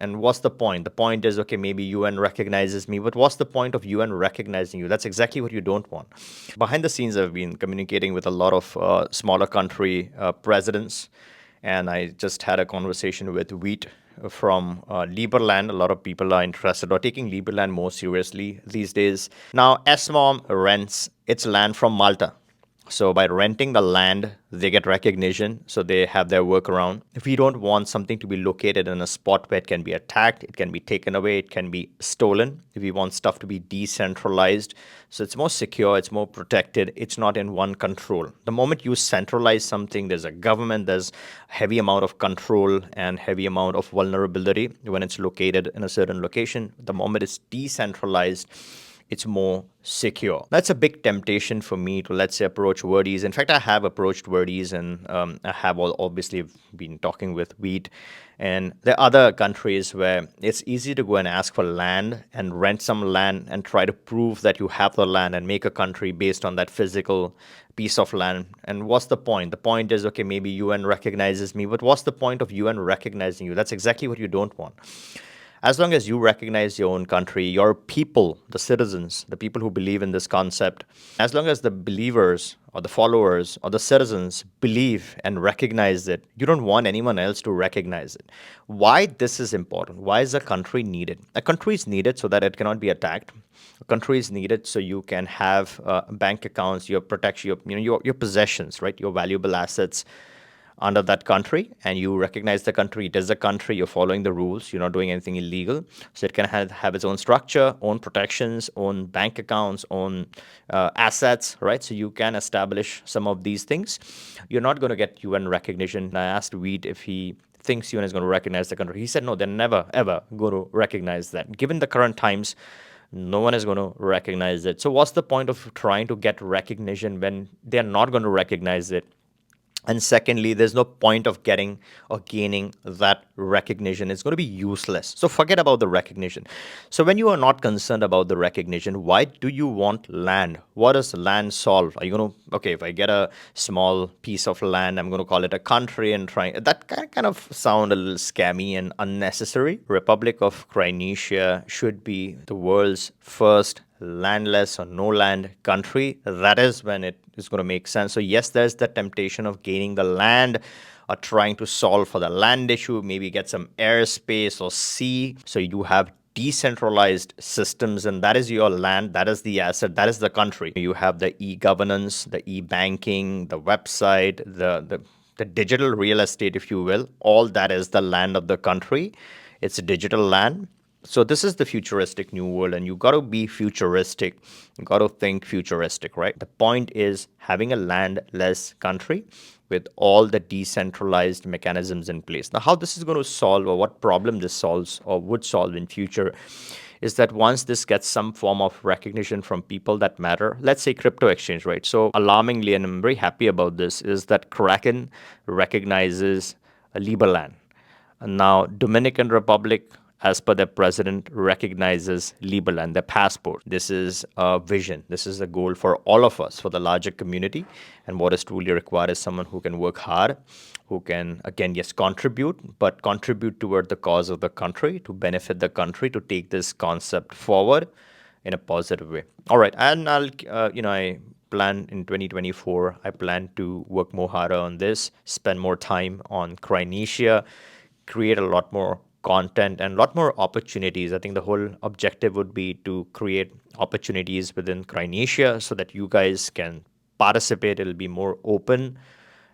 And what's the point? The point is, okay, maybe UN recognizes me, but what's the point of UN recognizing you? That's exactly what you don't want. Behind the scenes, I've been communicating with a lot of smaller country presidents, and I just had a conversation with Wheat from Liberland. A lot of people are interested or taking Liberland more seriously these days. Now, SMOM rents its land from Malta. So by renting the land, they get recognition. So they have their workaround. If we don't want something to be located in a spot where it can be attacked, it can be taken away, it can be stolen. If we want stuff to be decentralized, so it's more secure, it's more protected, it's not in one control. The moment you centralize something, there's a government, there's a heavy amount of control and heavy amount of vulnerability when it's located in a certain location. The moment it's decentralized, it's more secure. That's a big temptation for me to, let's say, approach Verdes. In fact, I have approached Verdes, and I have obviously been talking with Wheat. And there are other countries where it's easy to go and ask for land and rent some land and try to prove that you have the land and make a country based on that physical piece of land. And what's the point? The point is, okay, maybe UN recognizes me, but what's the point of UN recognizing you? That's exactly what you don't want. As long as you recognize your own country, your people, the citizens, the people who believe in this concept, as long as the believers or the followers or the citizens believe and recognize it, you don't want anyone else to recognize it. Why this is important? Why is a country needed? A country is needed so that it cannot be attacked. A country is needed so you can have bank accounts, your protection, your possessions, right? Your valuable assets under that country, and you recognize the country. It is a country. You're following the rules. You're not doing anything illegal. So it can have its own structure, own protections, own bank accounts, own assets, right? So you can establish some of these things. You're not going to get UN recognition. I asked Weed if he thinks UN is going to recognize the country. He said, no, they're never, ever going to recognize that. Given the current times, no one is going to recognize it. So what's the point of trying to get recognition when they're not going to recognize it? And secondly, there's no point of getting or gaining that recognition. It's going to be useless. So forget about the recognition. So when you are not concerned about the recognition, why do you want land? What does land solve? Are you going to, okay, if I get a small piece of land, I'm going to call it a country and try, that kind of sound a little scammy and unnecessary. Republic of Crimea should be the world's first landless or no land country. That is when it is going to make sense. So yes, there's the temptation of gaining the land or trying to solve for the land issue, maybe get some airspace or sea. So you have decentralized systems, and that is your land, that is the asset, that is the country. You have the e-governance, the e-banking, the website, the digital real estate, if you will. All that is the land of the country. It's a digital land. So this is the futuristic new world, and you got to be futuristic. You got to think futuristic, right? The point is having a landless country with all the decentralized mechanisms in place. Now, how this is going to solve, or what problem this solves or would solve in future, is that once this gets some form of recognition from people that matter, let's say crypto exchange, right? So alarmingly, and I'm very happy about this, is that Kraken recognizes Liberland. And now Dominican Republic, as per their president, recognizes Liberland, their passport. This is a vision. This is a goal for all of us, for the larger community. And what is truly required is someone who can work hard, who can, again, yes, contribute, but contribute toward the cause of the country, to benefit the country, to take this concept forward in a positive way. All right. And I plan in 2024, I plan to work more harder on this, spend more time on Crimea, create a lot more content and a lot more opportunities. I think the whole objective would be to create opportunities within Crimea so that you guys can participate. It'll be more open,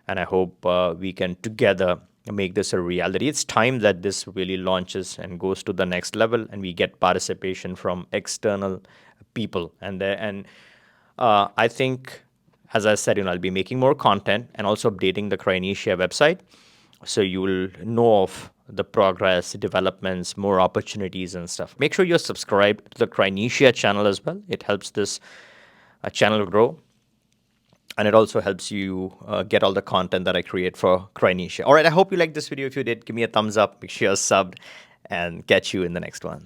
and I hope we can together make this a reality. It's time that this really launches and goes to the next level, and we get participation from external people. And I think, as I said, I'll be making more content and also updating the Crimea website, so you will know of the progress, developments, more opportunities and stuff. Make sure you're subscribed to the Crimea channel as well. It helps this channel grow, and it also helps you get all the content that I create for Crimea. All right, I hope you liked this video. If you did, give me a thumbs up, make sure you're subbed, and catch you in the next one.